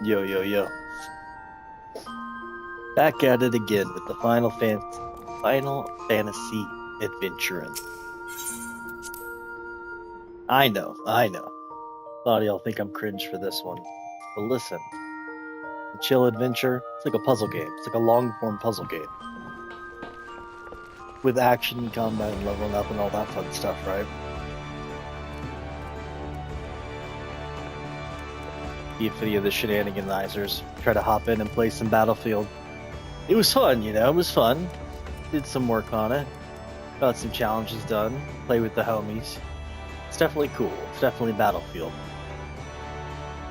Yo, yo, yo. Back at it again with the Final Fantasy adventuring. I know. A lot of y'all think I'm cringe for this one. But listen, the chill adventure, it's like a puzzle game. It's like a long-form puzzle game. With action, combat, and leveling up and all that fun stuff, right? If any of the shenaniganizers try to hop in and play some Battlefield. It was fun, it was fun. Did some work on it. Got some challenges done. Play with the homies. It's definitely cool. It's definitely Battlefield.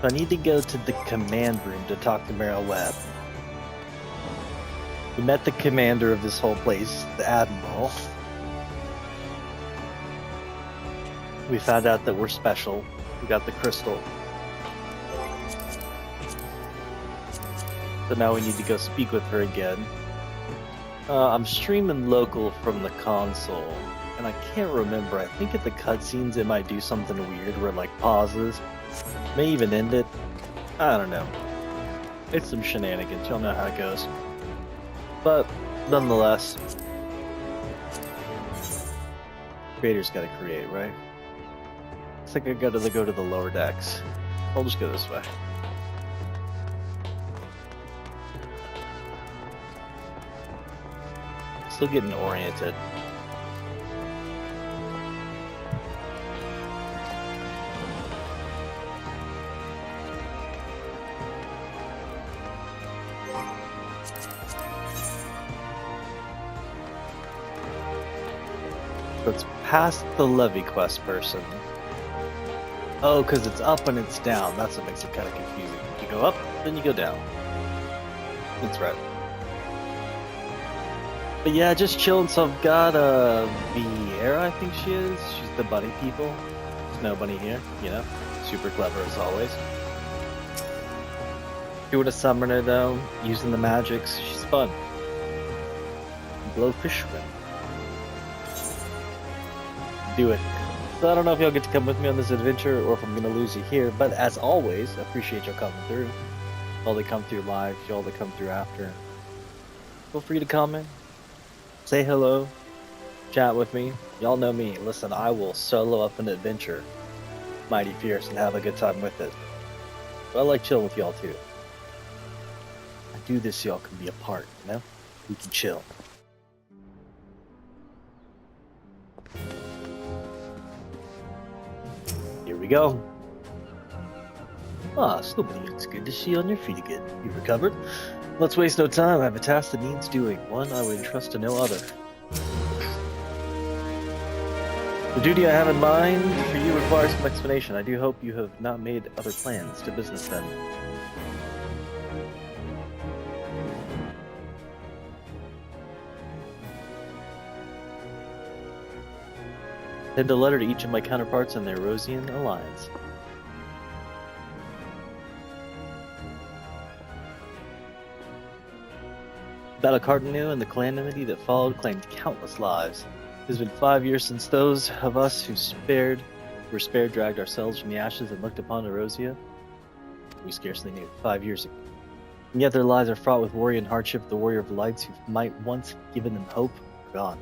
So I need to go to the command room to talk to Meryl Webb. We met the commander of this whole place, the Admiral. We found out that we're special. We got the crystal. So now we need to go speak with her again. I'm streaming local from the console, and I can't remember. I think at the cutscenes it might do something weird where it like pauses, may even end it. I don't know. It's some shenanigans. Y'all know how it goes. But nonetheless, creators gotta create, right? Looks like I gotta go to the lower decks. I'll just go this way. Still getting oriented. So it's past the levy quest person. Oh, because it's up and it's down. That's what makes it kind of confusing. You go up, then you go down. That's right. But yeah, just chilling. So I've got Vieira, I think she is. She's the bunny people. SnowbodyHere, super clever as always. Doing a summoner though, using the magics. She's fun. Blowfishman. Do it. So I don't know if y'all get to come with me on this adventure or if I'm gonna lose you here. But as always, I appreciate y'all coming through. All that come through live, y'all that come through after. Feel free to comment. Say hello, chat with me. Y'all know me. Listen, I will solo up an adventure, mighty fierce, and have a good time with it. But I like chilling with y'all too. I do this so y'all can be a part, We can chill. Here we go. Snowbody, it's good to see you on your feet again. You recovered? Let's waste no time. I have a task that needs doing. One I would entrust to no other. The duty I have in mind for you requires some explanation. I do hope you have not made other plans to business then. Send a letter to each of my counterparts in the Erosian Alliance. Battle Cardinu and the calamity that followed claimed countless lives. It has been 5 years since those of us who were spared dragged ourselves from the ashes and looked upon Erosia. We scarcely knew. 5 years ago. And yet their lives are fraught with worry and hardship. The warrior of lights who might once have given them hope are gone.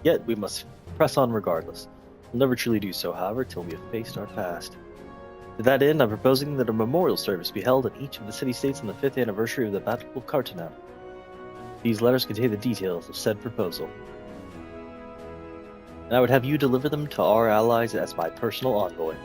Yet we must press on regardless. We'll never truly do so, however, till we have faced our past. To that end, I'm proposing that a memorial service be held in each of the city-states on the 5th anniversary of the Battle of Cartana. These letters contain the details of said proposal. And I would have you deliver them to our allies as my personal envoy.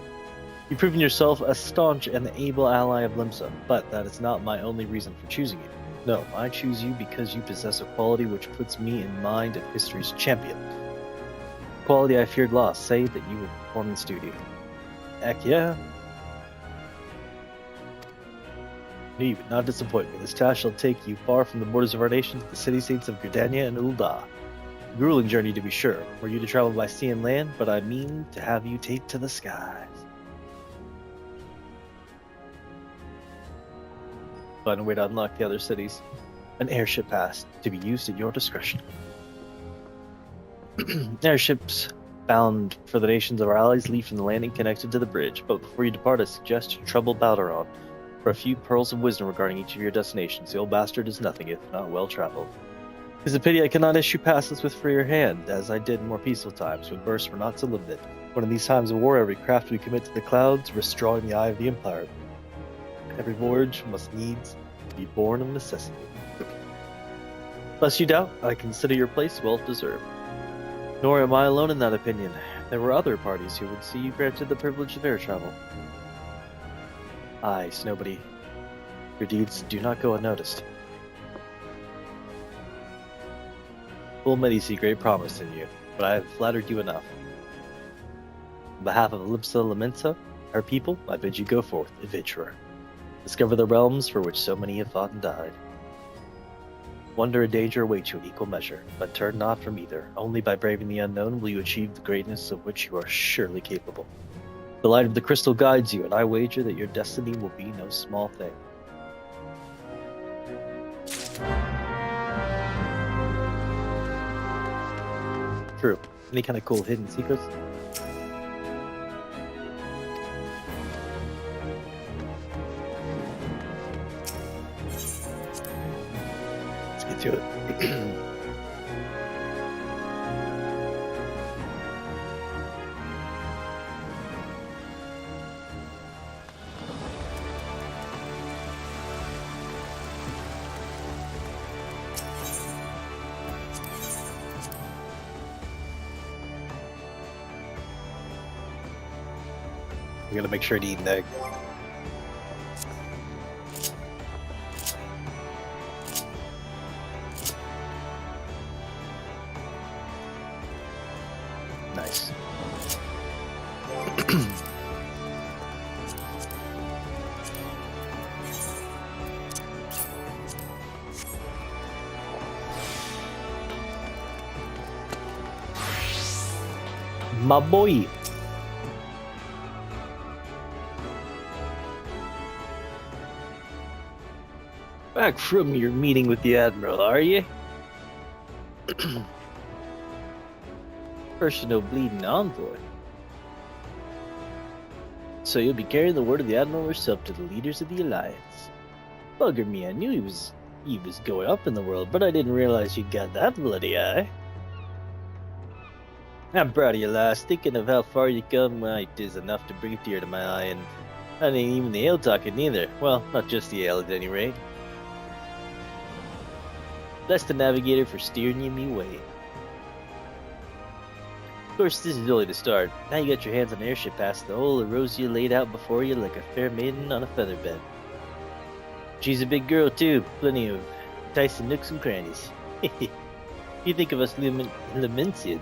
You've proven yourself a staunch and able ally of Limsa, but that is not my only reason for choosing you. No, I choose you because you possess a quality which puts me in mind of history's champion. A quality I feared lost, say that you will perform this duty. Heck yeah. You would not disappoint me. This task shall take you far from the borders of our nation to the city-states of Gridania and Ul'dah. A grueling journey to be sure. Were you to travel by sea and land, but I mean to have you take to the skies. Find a way to unlock the other cities. An airship pass to be used at your discretion. Airships Bound for the nations of our allies, leave from the landing connected to the bridge. But before you depart, I suggest you trouble Balderon for a few pearls of wisdom regarding each of your destinations. The old bastard is nothing if not well traveled. It's a pity I cannot issue passes with freer hand, as I did in more peaceful times, when bursts were not so limited. But in these times of war, every craft we commit to the clouds risks drawing the eye of the Empire. Every voyage must needs be born of necessity. Lest you doubt, I consider your place well deserved. Nor am I alone in that opinion. There were other parties who would see you granted the privilege of air travel. Aye, Snowbody. Your deeds do not go unnoticed. Full many see great promise in you, but I have flattered you enough. On behalf of Ellipsa Lamenta, our people, I bid you go forth, adventurer. Discover the realms for which so many have fought and died. Wonder and danger await you in equal measure, but turn not from either. Only by braving the unknown will you achieve the greatness of which you are surely capable. The light of the crystal guides you, and I wager that your destiny will be no small thing. True. Any kind of cool hidden secrets? Let's get to it. We gotta make sure to eat an egg. Nice. My boy. Back from your meeting with the Admiral, are you? Personal bleeding envoy. So you'll be carrying the word of the Admiral herself to the leaders of the Alliance. Bugger me, I knew he was going up in the world, but I didn't realize you'd got that bloody eye. I'm proud of you, lass. Thinking of how far you come, well, it is enough to bring a tear to my eye, and that ain't even the ale talking neither. Well, not just the ale at any rate. Bless the navigator for steering you me way. Of course, this is only the start. Now you got your hands on an airship pass, the whole of Rosia laid out before you like a fair maiden on a feather bed. She's a big girl too, plenty of enticing nooks and crannies. You think of us Lamentians,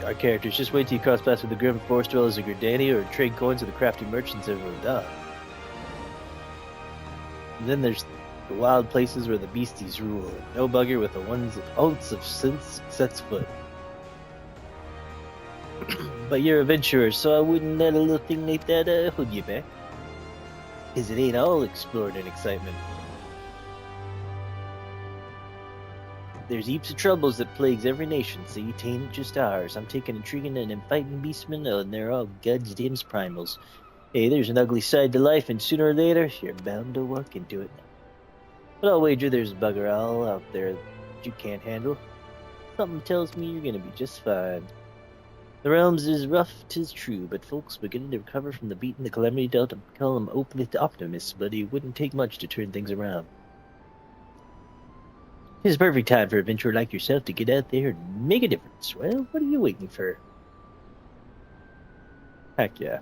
our characters, just wait till you cross paths with the grim forest dwellers of Gridania or trade coins with the crafty merchants of Roda. And then there's the wild places where the beasties rule, and no bugger with an ounce of sense sets foot. But you're a adventurer, so I wouldn't let a little thing like that hold you back. 'Cause it ain't all exploring and excitement. There's heaps of troubles that plagues every nation, so you tain't just ours. I'm taking intriguing and fighting beastmen, and they're all goddamn primals. Hey, there's an ugly side to life, and sooner or later, you're bound to walk into it. But I'll wager there's a bugger all out there that you can't handle. Something tells me you're gonna be just fine. The realms is rough, 'tis true, but folks beginning to recover from the beating the calamity dealt and call them openly optimists, but it wouldn't take much to turn things around. It's a perfect time for an adventurer like yourself to get out there and make a difference. Well, what are you waiting for? Heck yeah.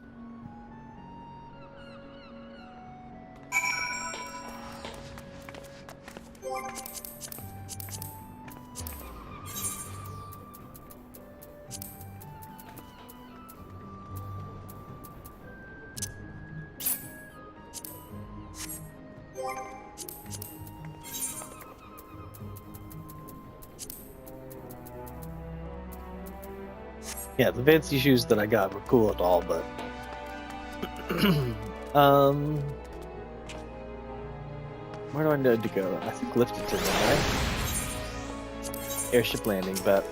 Yeah, the fancy shoes that I got were cool and all, but where do I need to go? I think Liftington, right? Airship landing, but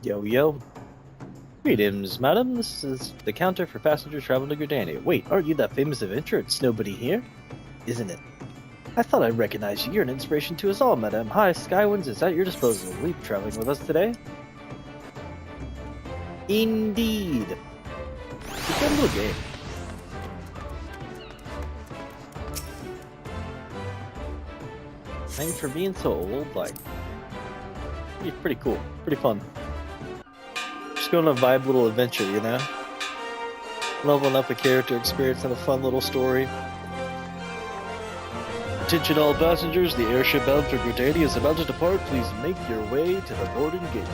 Yo, yo. Greetings, madam. This is the counter for passengers traveling to Gridania. Wait, aren't you that famous adventurer? It's SnowbodyHere? Isn't it? I thought I recognized you. You're an inspiration to us all, madam. Hi, Skywinds is at your disposal. Will you be traveling with us today? Indeed. It's a good little game. Thanks for being so old, like, it's pretty cool, pretty fun. Just going on a vibe little adventure, you know? Leveling up a character experience and a fun little story. Attention all passengers, the airship bound for Gridania is about to depart. Please make your way to the boarding gate.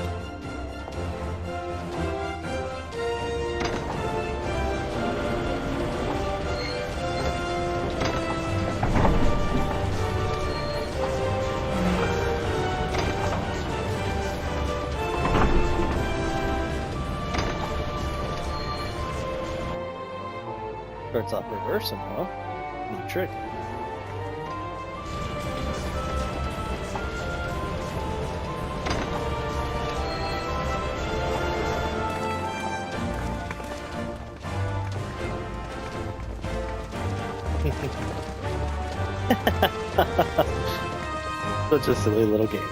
Starts off reversing, huh? Neat trick. Such a silly little game.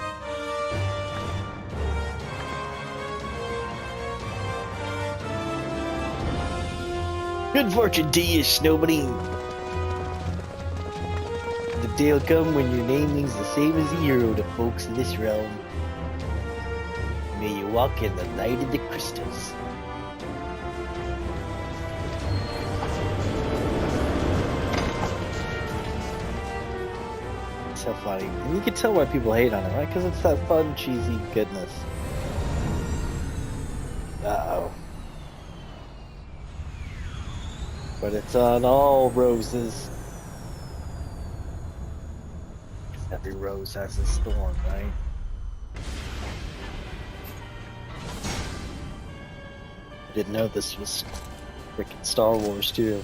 Good fortune to you, Snowbody. The day will come when your name means the same as a hero to folks in this realm. May you walk in the light of the crystals. So funny. And you can tell why people hate on it, right? Because it's that fun, cheesy goodness. Uh-oh. But it's on all roses. Every rose has a storm, right? I didn't know this was freaking Star Wars, too.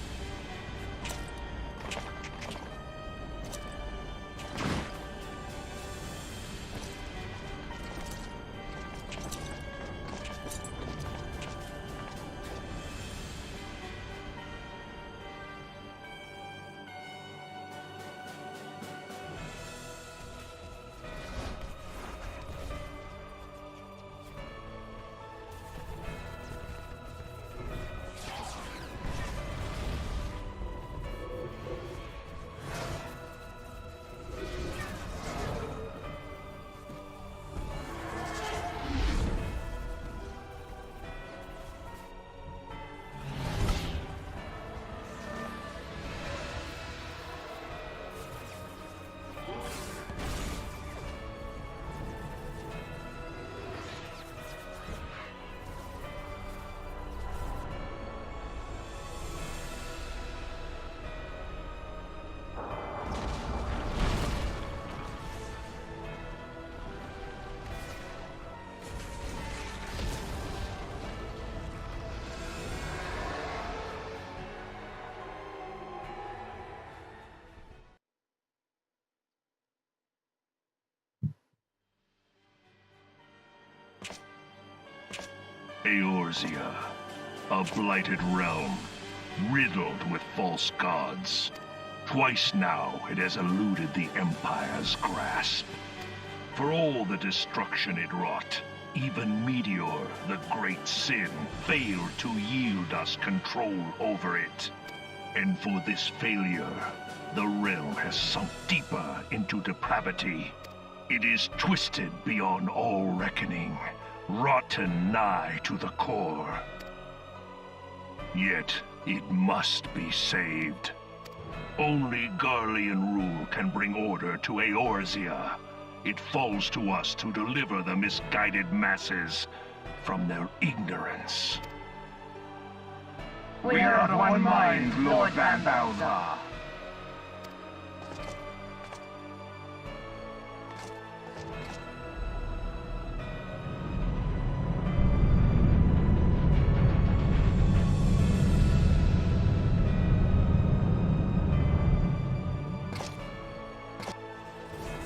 Eorzea, a blighted realm, riddled with false gods. Twice now it has eluded the Empire's grasp. For all the destruction it wrought, even Meteor, the great sin, failed to yield us control over it. And for this failure, the realm has sunk deeper into depravity. It is twisted beyond all reckoning, rotten nigh to the core. Yet, it must be saved. Only Garlean rule can bring order to Eorzea. It falls to us to deliver the misguided masses from their ignorance. We are of one mind, Lord Van Balzar.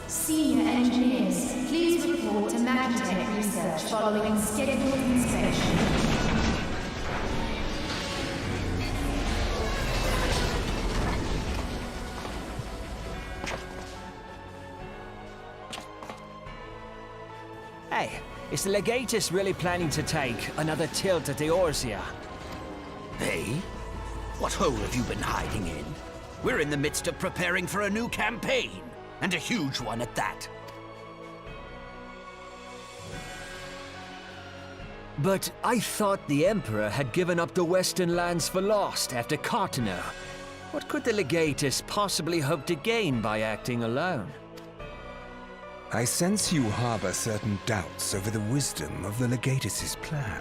Senior engineers, Please report to Magitech Research following scheduled inspection. Hey, is the Legatus really planning to take another tilt at the Eorzea? Hey? What hole have you been hiding in? We're in the midst of preparing for a new campaign, and a huge one at that. But I thought the Emperor had given up the Western lands for lost after Carteneau. What could the Legatus possibly hope to gain by acting alone? I sense you harbor certain doubts over the wisdom of the Legatus's plan.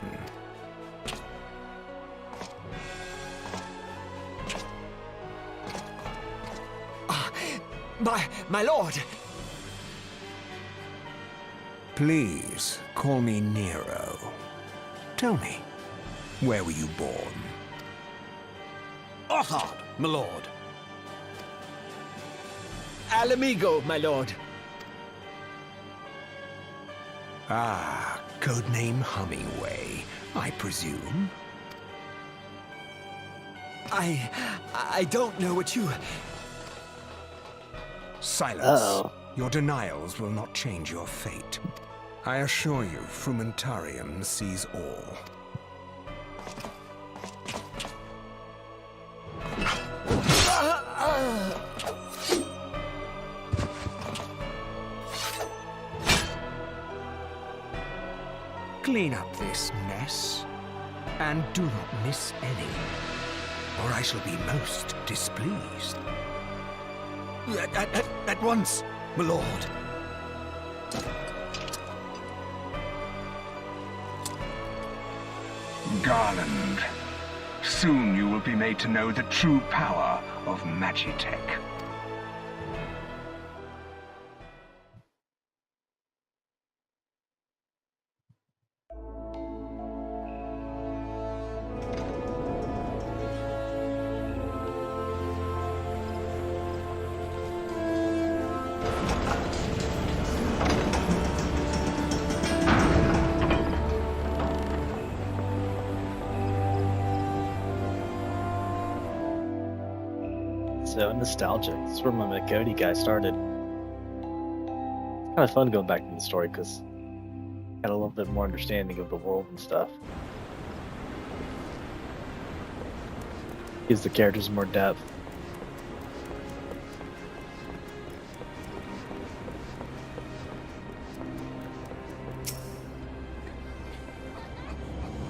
My lord! Please, call me Nero. Tell me, where were you born? Othard, my lord. Alamigo, my lord. Ah, codename Hummingway, I presume? I don't know what you... Silence. Uh-oh. Your denials will not change your fate. I assure you, Frumentarium sees all. Clean up this mess, and do not miss any, or I shall be most displeased. At once, my lord. Garland, soon you will be made to know the true power of Magitech. So nostalgic. This is where my Makoti guy started. It's kind of fun going back to the story because got a little bit more understanding of the world and stuff. Gives the characters more depth.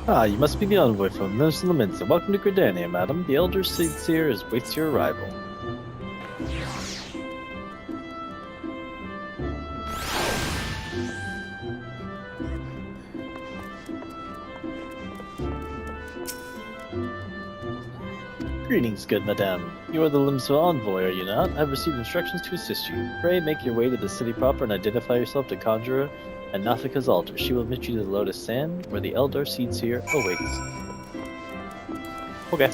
Ah, you must be the envoy from Nurse Laminsa. Welcome to Gridania, madam. The Elder Seer waits your arrival. Greetings, good madame. You are the Limsa envoy, are you not? I have received instructions to assist you. Pray make your way to the city proper and identify yourself to Conjurer at Nafika's altar. She will admit you to the Lotus Sand, where the Elder Seer awaits. Okay.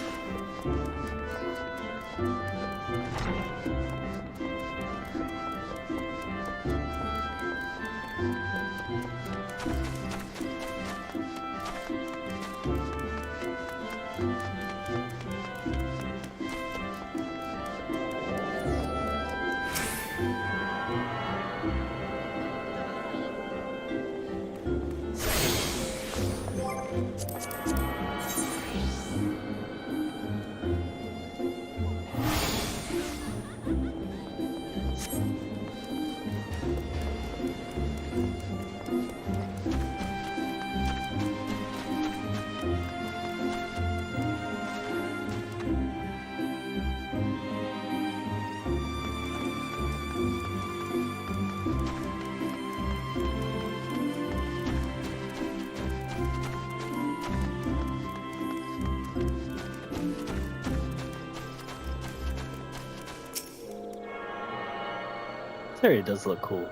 This area does look cool.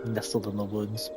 Nestled in the woods.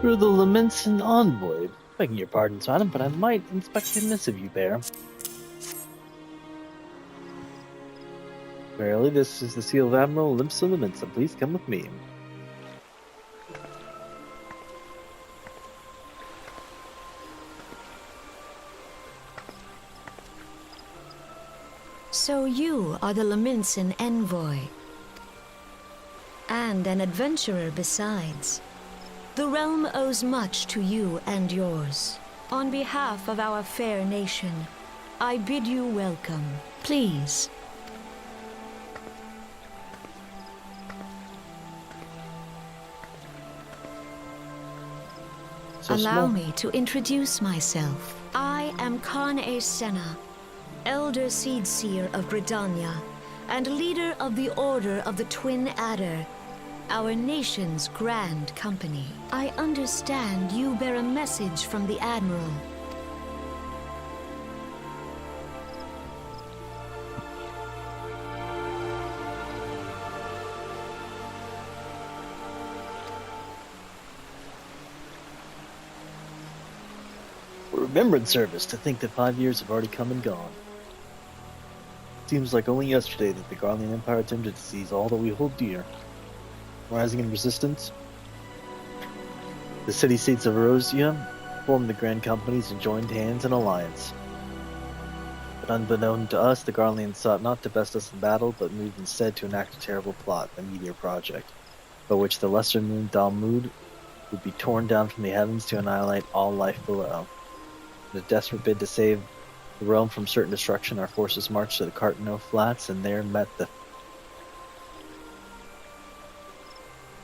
Through the Lamentin envoy. Begging your pardons, madam, but I might inspect a missive you bear. Verily, this is the seal of Admiral Limpsa Laminsa. Please come with me. So you are the Laminsan envoy. And an adventurer besides. The realm owes much to you and yours. On behalf of our fair nation, I bid you welcome. Please. Allow me to introduce myself. I am Khan-e Senna, Elder Seedseer of Gridania, and leader of the Order of the Twin Adder, our nation's grand company. I understand you bear a message from the Admiral. Remembrance service, to think that 5 years have already come and gone. Seems like only yesterday that the Garlean Empire attempted to seize all that we hold dear. Rising in resistance, the city-states of Erosia formed the Grand Companies and joined hands in alliance. But unbeknown to us, the Garleans sought not to best us in battle, but moved instead to enact a terrible plot, the Meteor Project, by which the lesser moon Dalmud would be torn down from the heavens to annihilate all life below. In a desperate bid to save the realm from certain destruction, our forces marched to the Cartano Flats, and there met the...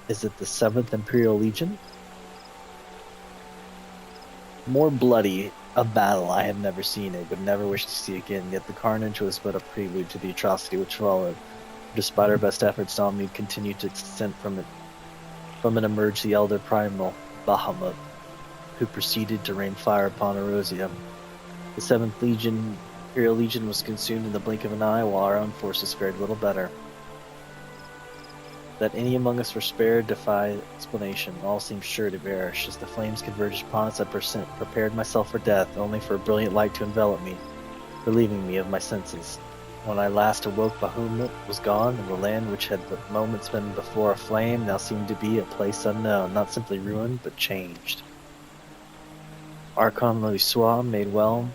Is it the 7th Imperial Legion? More bloody a battle I had never seen and would never wish to see again, yet the carnage was but a prelude to the atrocity which followed. Despite our best efforts, Dalmud continued to descend from it. From it emerged the elder primal, Bahamut, who proceeded to rain fire upon Erosia. The 7th Legion, Imperial Legion, was consumed in the blink of an eye, while our own forces fared little better. That any among us were spared defied explanation. All seemed sure to perish. As the flames converged upon us, I prepared myself for death, only for a brilliant light to envelop me, relieving me of my senses. When I last awoke, Bahamut was gone, and the land which had but moments been before aflame now seemed to be a place unknown, not simply ruined, but changed. Archon Louisoix made well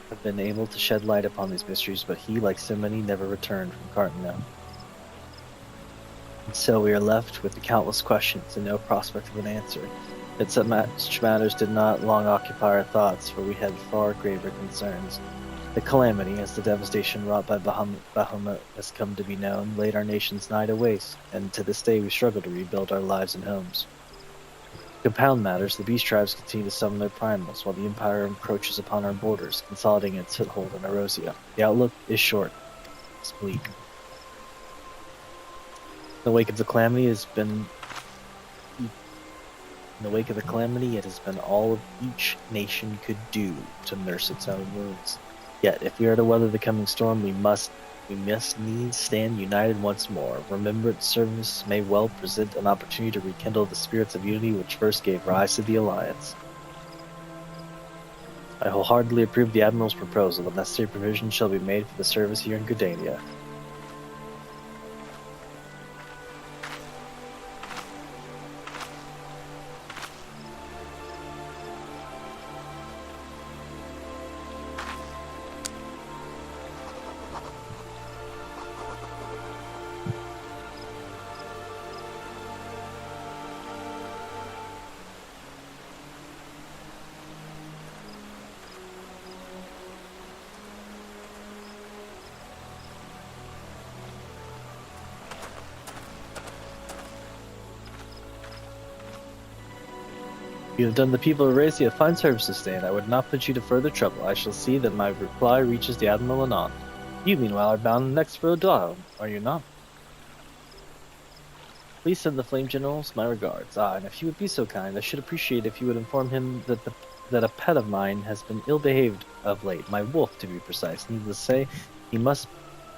have been able to shed light upon these mysteries, but he, like so many, never returned from Cartano. And so we are left with the countless questions and no prospect of an answer. Yet such matters did not long occupy our thoughts, for we had far graver concerns. The calamity, as the devastation wrought by Bahamut has come to be known, laid our nation's nigh to waste, and to this day we struggle to rebuild our lives and homes. To compound matters, the beast tribes continue to summon their primals, while the Empire encroaches upon our borders, consolidating its foothold in Erosia. The outlook is short. It's bleak. In the wake of the calamity, it has been all each nation could do to nurse its own wounds. Yet, if we are to weather the coming storm, we must needs stand united once more. Remembrance service may well present an opportunity to rekindle the spirits of unity which first gave rise to the Alliance. I wholeheartedly approve the Admiral's proposal. The necessary provision shall be made for the service here in Gridania. You have done the people of Erosia a fine service this day, and I would not put you to further trouble. I shall see that my reply reaches the Admiral anon. You, meanwhile, are bound next for Odaho, are you not? Please send the Flame Generals my regards. And if you would be so kind, I should appreciate if you would inform him that a pet of mine has been ill-behaved of late. My wolf, to be precise. Needless to say, he must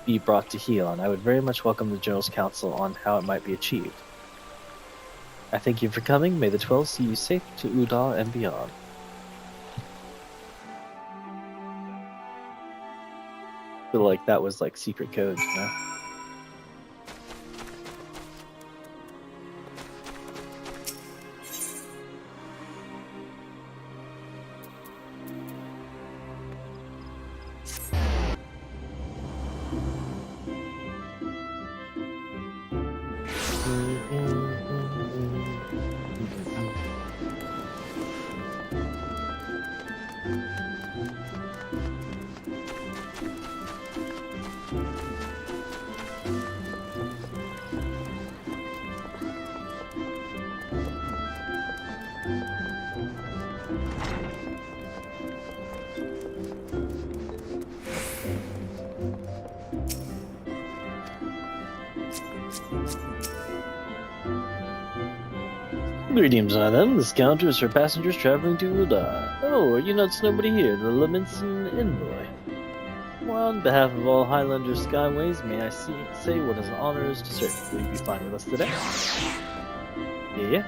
be brought to heel, and I would very much welcome the General's counsel on how it might be achieved. I thank you for coming. May the 12 see you safe to Uda and beyond. I feel like that was like secret code, you know? Greetings, madam. This counter is for passengers traveling to Uda. Oh, are you not SnowbodyHere, the Leminson envoy? Well, on behalf of all Highlander Skyways, may I say what an honor is to serve. Will you be flying with us today? Yeah.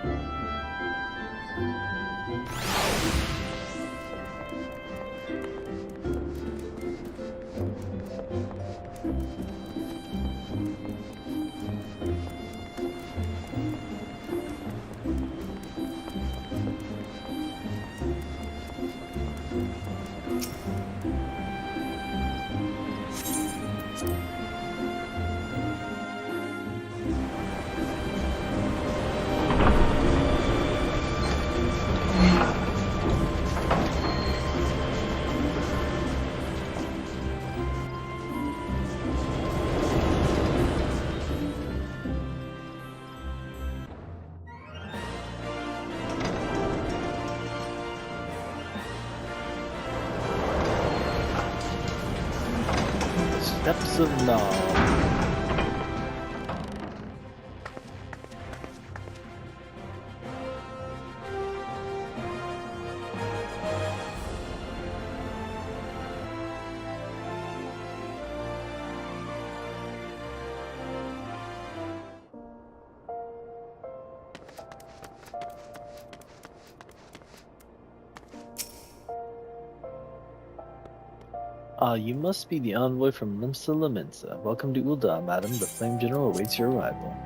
Steps of Knowledge. You must be the envoy from Limsa Laminsa. Welcome to Ul'dah, madam. The Flame General awaits your arrival.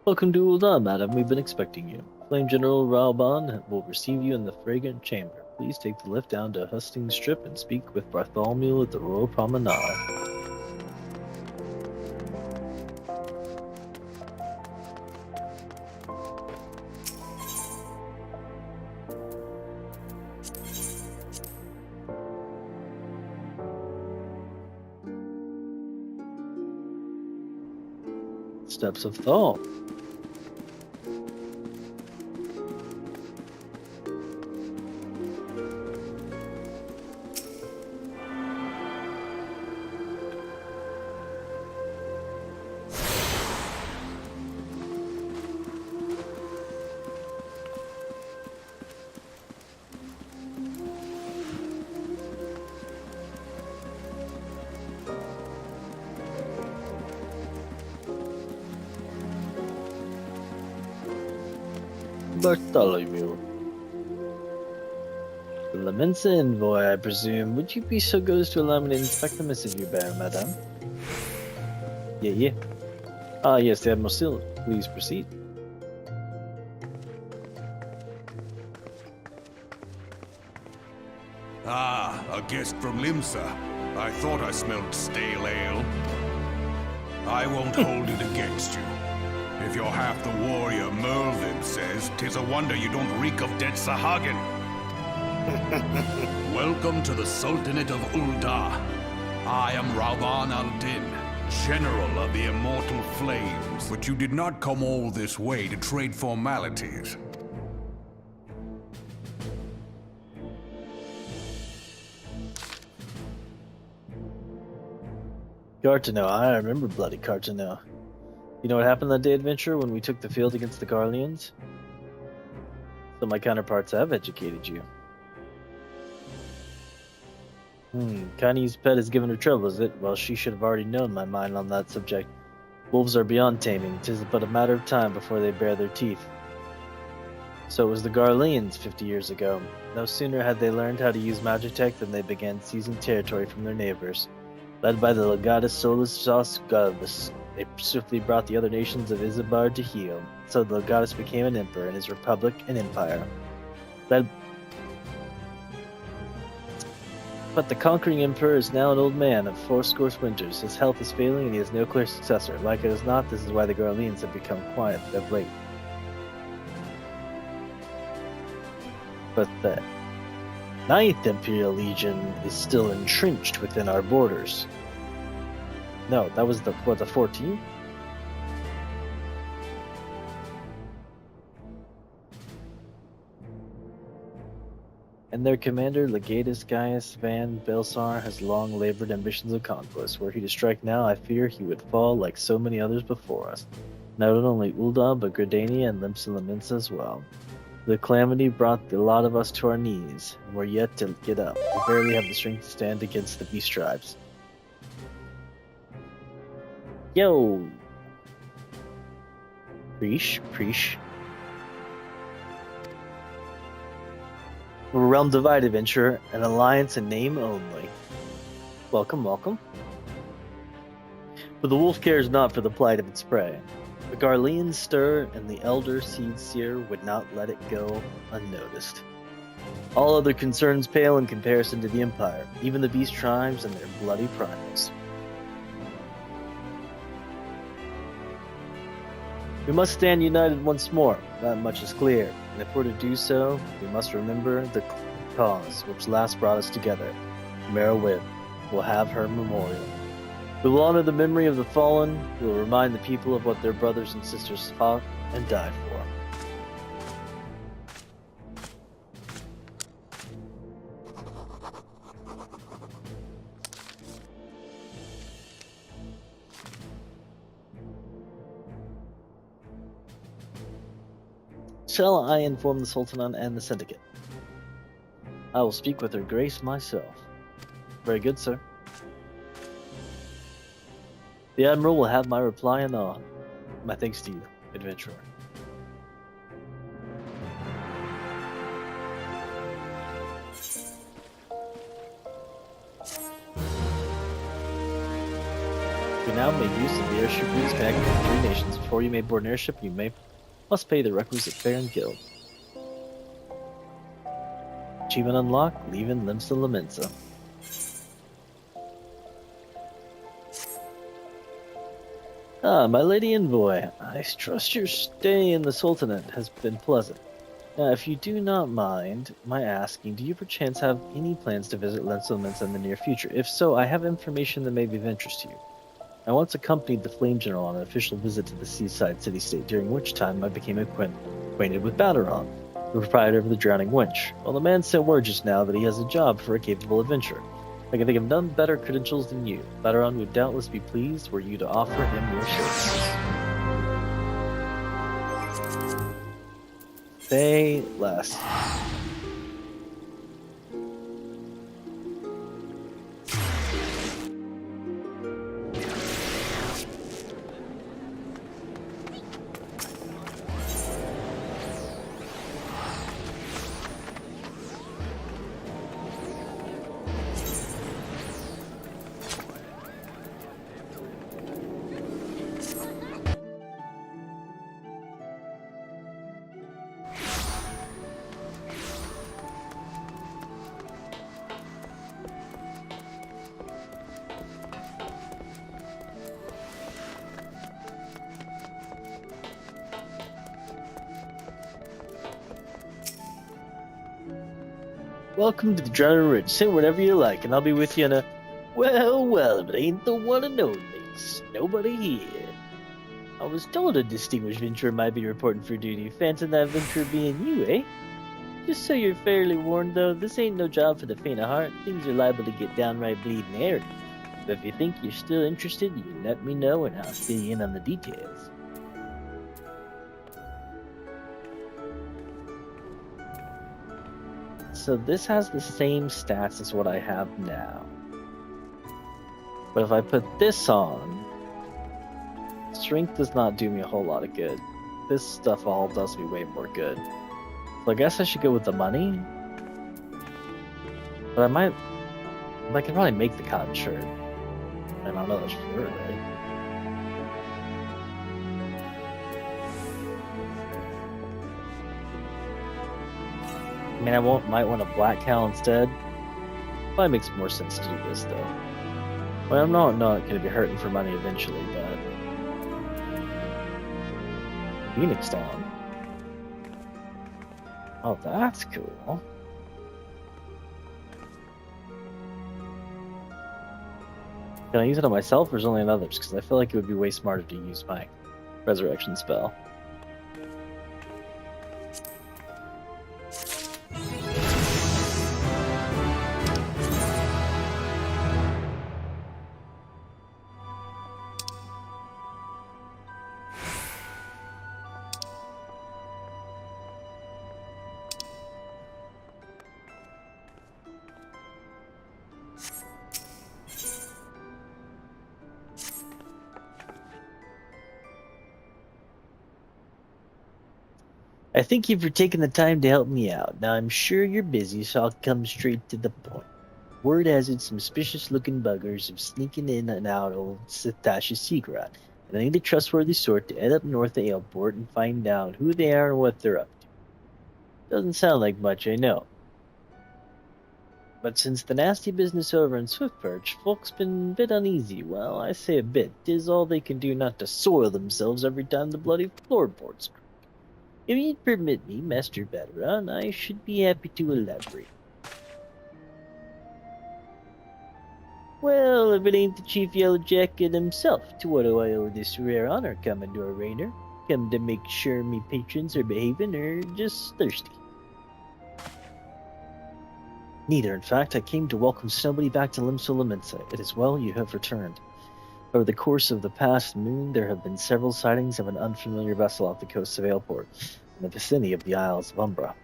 Welcome to Ul'dah, madam. We've been expecting you. Flame General Rauban will receive you in the fragrant chamber. Please take the lift down to Hustings Strip and speak with Bartholomew at the Royal Promenade. Steps of Thought. Bartholomew. The Leminsa envoy, I presume. Would you be so good as to allow me to inspect the missive you bear, madame? Yeah. Ah, yes, the Admiral Seal. Please proceed. Ah, a guest from Limsa. I thought I smelled stale ale. I won't hold it against you. If you're half the warrior Merlin says, 'tis a wonder you don't reek of dead Sahagin. Welcome to the Sultanate of Ul'dah. I am Rauban al-Din, General of the Immortal Flames. But you did not come all this way to trade formalities. Cartano, I remember bloody Cartano. You know what happened that day, adventure, when we took the field against the Garleans? So my counterparts have educated you. Connie's pet has given her trouble, is it? Well, she should have already known my mind on that subject. Wolves are beyond taming. 'Tis but a matter of time before they bare their teeth. So it was the Garleans 50 years ago. No sooner had they learned how to use Magitech than they began seizing territory from their neighbors. Led by the Legatus Solus Galvus, they swiftly brought the other nations of Isabar to heel. So the Legatus became an emperor, and his republic an empire. But the conquering emperor is now an old man of 80 winters. His health is failing, and he has no clear successor. Like it or not, this is why the Garleans have become quiet of late. But the 9th Imperial Legion is still entrenched within our borders. No, that was the 14th? And their commander, Legatus Gaius Van Belsar, has long labored ambitions of conquest. Were he to strike now, I fear he would fall like so many others before us. Not only Ul'dah, but Gridania and Limsa as well. The calamity brought the lot of us to our knees, and we're yet to get up. We barely have the strength to stand against the beast tribes. Yo! Preesh. We're a realm divide adventurer, an alliance in name only. Welcome. But the wolf cares not for the plight of its prey. The Garleans stir, and the elder seed seer would not let it go unnoticed. All other concerns pale in comparison to the Empire, even the beast tribes and their bloody primals. We must stand united once more, that much is clear, and if we're to do so, we must remember the cause which last brought us together. Merowith will have her memorial. We will honor the memory of the fallen. We will remind the people of what their brothers and sisters fought and died for. Shall I inform the Sultan and the Syndicate? I will speak with her grace myself. Very good, sir. The Admiral will have my reply and on. My thanks to you, adventurer. We now make use of the airship routes connecting the 3 nations. Before you may board an airship, you must pay the requisite fare and guild. Achievement unlocked, leaving Limsa Lamensa. Ah, my lady envoy, I trust your stay in the Sultanate has been pleasant. Now, if you do not mind my asking, do you perchance have any plans to visit Limsa Lamensa in the near future? If so, I have information that may be of interest to you. I once accompanied the Flame General on an official visit to the seaside city-state, during which time I became acquainted with Badaron, the proprietor of the Drowning Winch. Well, the man sent word just now that he has a job for a capable adventurer. I can think of none better credentials than you. Badaron would doubtless be pleased were you to offer him your services. Say less. Welcome to the Drowning Ridge. Say whatever you like, and I'll be with you in a... Well, if it ain't the one and only SnowbodyHere. I was told a distinguished venturer might be reporting for duty. Fancy that venturer being you, eh? Just so you're fairly warned, though, this ain't no job for the faint of heart. Things are liable to get downright bleeding hairy. But if you think you're still interested, you can let me know and I'll fill you in on the details. so this has the same stats as what I have now. But if I put this on, strength does not do me a whole lot of good. This stuff all does me way more good. So I guess I should go with the money. But I can probably make the cotton shirt. I don't know that's for sure, right? I mean, might want a black cow instead. Probably makes more sense to do this though. Well, I'm not going to be hurting for money eventually, but Phoenix Dawn. Oh, that's cool. Can I use it on myself or is it only on others? Because I feel like it would be way smarter to use my resurrection spell. I thank you for taking the time to help me out. Now, I'm sure you're busy, so I'll come straight to the point. Word has it some suspicious-looking buggers have sneaking in and out old Satasha's secret, and I need a trustworthy sort to head up north of Aleport and find out who they are and what they're up to. Doesn't sound like much, I know. But since the nasty business over in Swiftperch, folks been a bit uneasy. Well, I say a bit. 'Tis all they can do not to soil themselves every time the bloody floorboards creak. If you'd permit me, Master Veteran, I should be happy to elaborate. Well, if it ain't the Chief Yellow Jacket himself, to what do I owe this rare honor, Commodore Raynor? Come to make sure me patrons are behaving, or just thirsty? Neither, in fact. I came to welcome somebody back to Limsa. It is well you have returned. Over the course of the past moon, there have been several sightings of an unfamiliar vessel off the coast of Aleport, in the vicinity of the Isles of Umbra.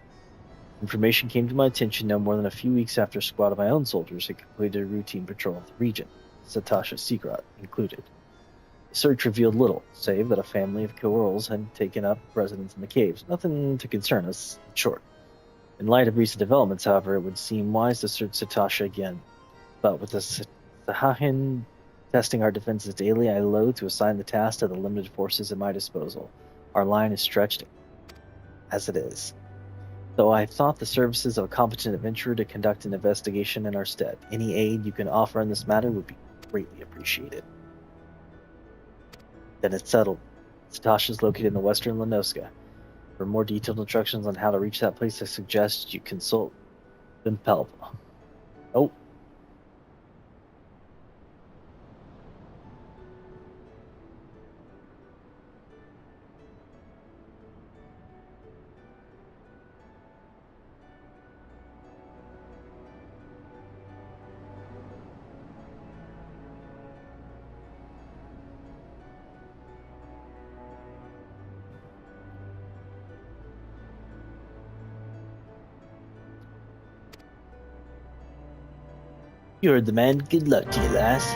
Information came to my attention no more than a few weeks after a squad of my own soldiers had completed a routine patrol of the region, Satasha's secret included. The search revealed little, save that a family of Koorls had taken up residence in the caves. Nothing to concern us, in short. In light of recent developments, however, it would seem wise to search Satasha again. But with the Sahahin testing our defenses daily, I loathe to assign the task to the limited forces at my disposal. Our line is stretched as it is. Though I thought the services of a competent adventurer to conduct an investigation in our stead. Any aid you can offer in this matter would be greatly appreciated. Then it's settled. Satasha is located in the western Lenoska. For more detailed instructions on how to reach that place, I suggest you consult Bimpelva. Oh. You heard the man. Good luck to you, lass.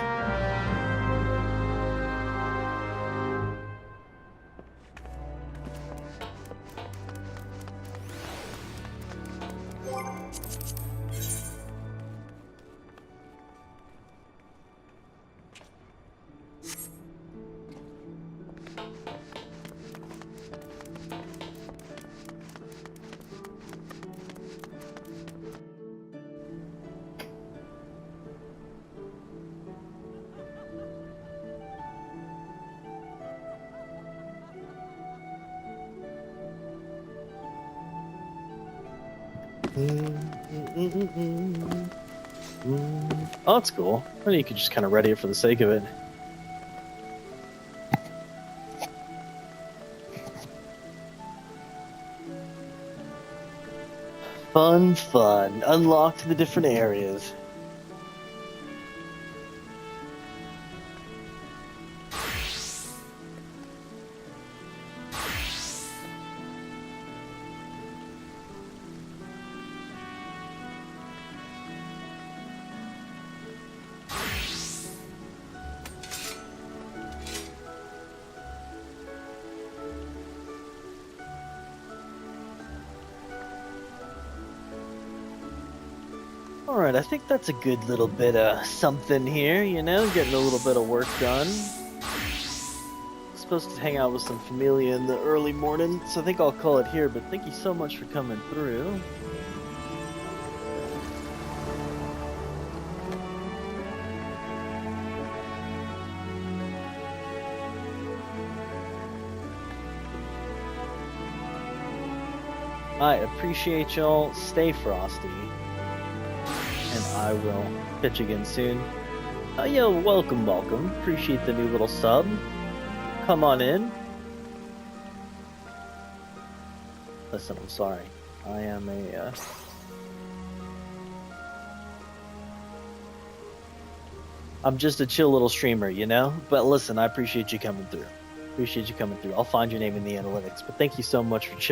Oh, that's cool. Or you could just kind of ready it for the sake of it. Fun. Unlock the different areas. Alright, I think that's a good little bit of something here, you know? Getting a little bit of work done. Supposed to hang out with some familia in the early morning, so I think I'll call it here, but thank you so much for coming through. I appreciate y'all. Stay frosty. And I will pitch again soon. Yo, welcome. Appreciate the new little sub. Come on in. Listen, I'm sorry. I am I'm just a chill little streamer, you know? But listen, I appreciate you coming through. I'll find your name in the analytics. But thank you so much for chilling.